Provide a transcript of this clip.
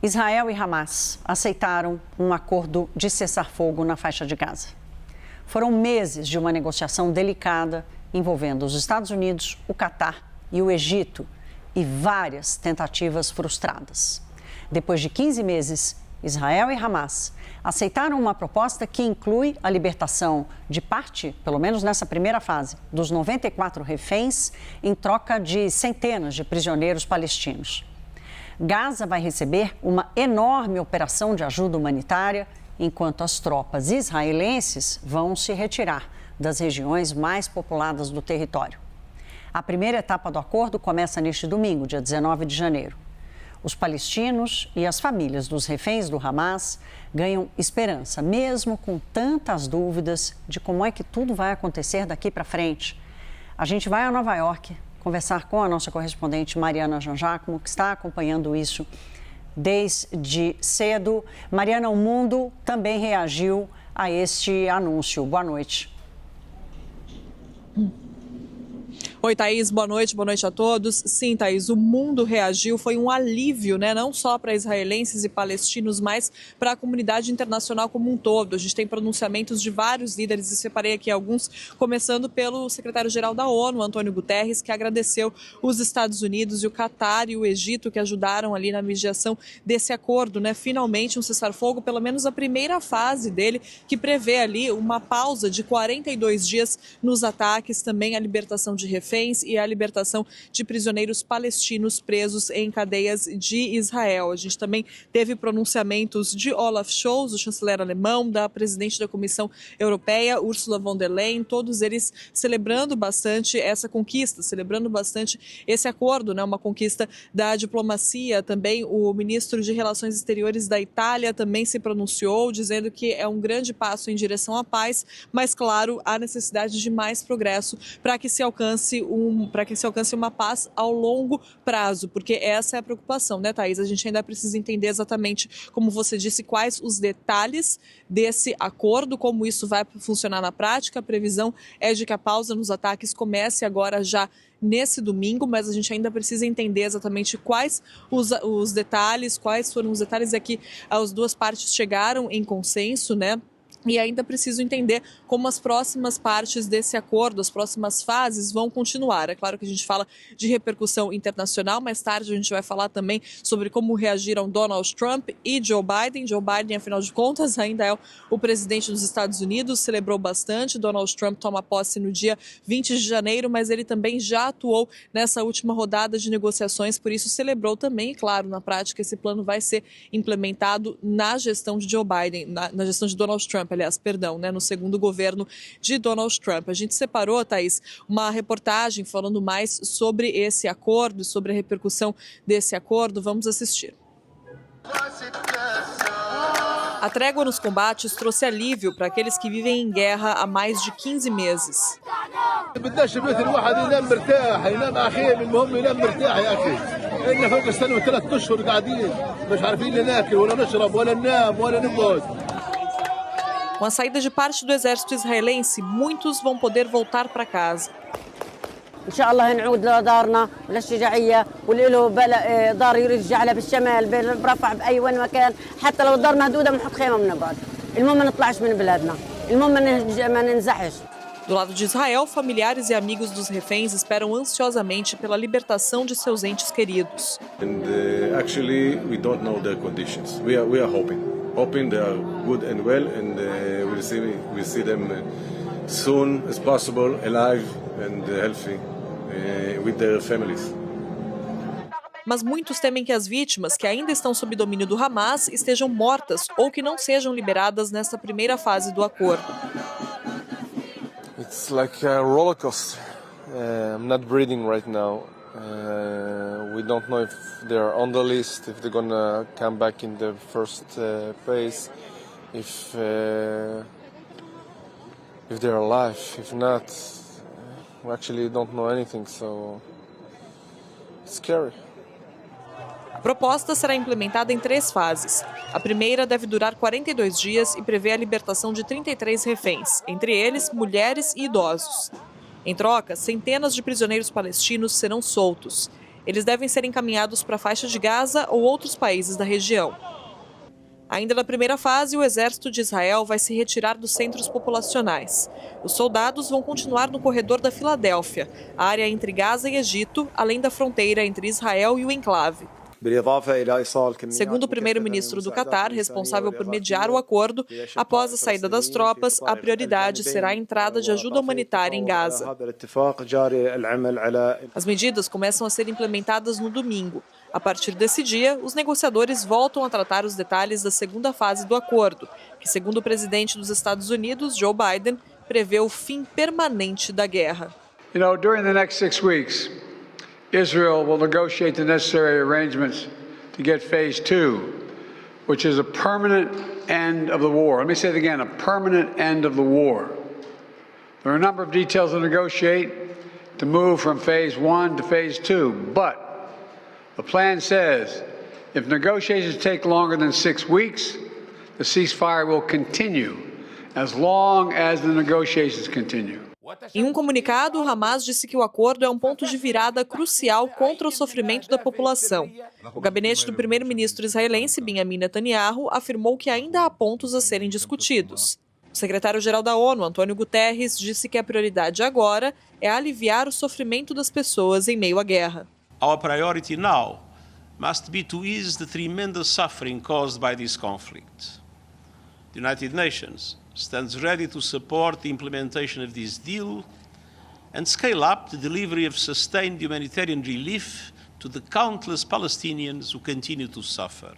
Israel e Hamas aceitaram um acordo de cessar-fogo na faixa de Gaza. Foram meses de uma negociação delicada envolvendo os Estados Unidos, o Catar e o Egito e várias tentativas frustradas. Depois de 15 meses, Israel e Hamas aceitaram uma proposta que inclui a libertação de parte, pelo menos nessa primeira fase, dos 94 reféns em troca de centenas de prisioneiros palestinos. Gaza vai receber uma enorme operação de ajuda humanitária, enquanto as tropas israelenses vão se retirar das regiões mais populadas do território. A primeira etapa do acordo começa neste domingo, dia 19 de janeiro. Os palestinos e as famílias dos reféns do Hamas ganham esperança, mesmo com tantas dúvidas de como é que tudo vai acontecer daqui para frente. A gente vai a Nova York conversar com a nossa correspondente Mariana Janjacmo, que está acompanhando isso desde cedo. Mariana, o mundo também reagiu a este anúncio. Boa noite. Oi, Thaís, boa noite a todos. Sim, Thaís, o mundo reagiu, foi um alívio, né? Não só para israelenses e palestinos, mas para a comunidade internacional como um todo. A gente tem pronunciamentos de vários líderes e separei aqui alguns, começando pelo secretário-geral da ONU, Antônio Guterres, que agradeceu os Estados Unidos e o Catar e o Egito que ajudaram ali na mediação desse acordo, né? Finalmente um cessar-fogo, pelo menos a primeira fase dele, que prevê ali uma pausa de 42 dias nos ataques, também a libertação de reféns e a libertação de prisioneiros palestinos presos em cadeias de Israel. A gente também teve pronunciamentos de Olaf Scholz, o chanceler alemão, da presidente da Comissão Europeia, Ursula von der Leyen, todos eles celebrando bastante essa conquista, celebrando bastante esse acordo, né? Uma conquista da diplomacia. Também o ministro de Relações Exteriores da Itália também se pronunciou, dizendo que é um grande passo em direção à paz, mas, claro, há necessidade de mais progresso para que se alcance uma paz ao longo prazo, porque essa é a preocupação, né, Thaís? A gente ainda precisa entender exatamente, como você disse, quais os detalhes desse acordo, como isso vai funcionar na prática. A previsão é de que a pausa nos ataques comece agora já nesse domingo, mas a gente ainda precisa entender exatamente quais os detalhes, quais foram os detalhes é que as duas partes chegaram em consenso, né? E ainda preciso entender como as próximas partes desse acordo, as próximas fases vão continuar. É claro que a gente fala de repercussão internacional, mais tarde a gente vai falar também sobre como reagiram Donald Trump e Joe Biden. Joe Biden, afinal de contas, ainda é o presidente dos Estados Unidos, celebrou bastante. Donald Trump toma posse no dia 20 de janeiro, mas ele também já atuou nessa última rodada de negociações, por isso celebrou também. E claro, na prática, esse plano vai ser implementado na gestão de Joe Biden, na gestão de Donald Trump, né, no segundo governo de Donald Trump. A gente separou, Thaís, uma reportagem falando mais sobre esse acordo e sobre a repercussão desse acordo. Vamos assistir. A trégua nos combates trouxe alívio para aqueles que vivem em guerra há mais de 15 meses. Com a saída de parte do exército israelense, muitos vão poder voltar para casa. إن شاء الله نعود لدارنا وللشجاعية واللي له دار يرجع لها بالشمال برفح بأي وين مكان حتى لو الدار مهدودة بنحط خيمة بنقعد المهم ما نطلعش من بلادنا المهم ما ننزحش. Do lado de Israel, familiares e amigos dos reféns esperam ansiosamente pela libertação de seus entes queridos. Actually, we don't know their conditions. We are hoping they are good and well, and we'll see them soon as possible, alive and healthy, with their families. Mas muitos temem que as vítimas, que ainda estão sob domínio do Hamas, estejam mortas ou que não sejam liberadas nesta primeira fase do acordo. It's like a roller coaster. I'm not breathing right now. We don't know if they're on the list, if they're gonna come back in the first phase, if they're alive. If not, we actually don't know anything, so it's scary. A proposta será implementada em 3 fases. A primeira deve durar 42 dias e prevê a libertação de 33 reféns, entre eles mulheres e idosos. Em troca, centenas de prisioneiros palestinos serão soltos. Eles devem ser encaminhados para a faixa de Gaza ou outros países da região. Ainda na primeira fase, o exército de Israel vai se retirar dos centros populacionais. Os soldados vão continuar no corredor da Filadélfia, a área entre Gaza e Egito, além da fronteira entre Israel e o enclave. Segundo o primeiro-ministro do Catar, responsável por mediar o acordo, após a saída das tropas, a prioridade será a entrada de ajuda humanitária em Gaza. As medidas começam a ser implementadas no domingo. A partir desse dia, os negociadores voltam a tratar os detalhes da segunda fase do acordo, que, segundo o presidente dos Estados Unidos, Joe Biden, prevê o fim permanente da guerra. During the next 6 weeks, Israel will negotiate the necessary arrangements to get phase 2, which is a permanent end of the war. Let me say it again, a permanent end of the war. There are a number of details to negotiate to move from phase 1 to phase 2, but the plan says if negotiations take longer than 6 weeks, the ceasefire will continue as long as the negotiations continue. Em um comunicado, o Hamas disse que o acordo é um ponto de virada crucial contra o sofrimento da população. O gabinete do primeiro-ministro israelense, Benjamin Netanyahu, afirmou que ainda há pontos a serem discutidos. O secretário-geral da ONU, Antônio Guterres, disse que a prioridade agora é aliviar o sofrimento das pessoas em meio à guerra. Our priority now must be to ease the tremendous suffering caused by this conflict. The United Nations stands ready to support the implementation of this deal and scale up the delivery of sustained humanitarian relief to the countless Palestinians who continue to suffer.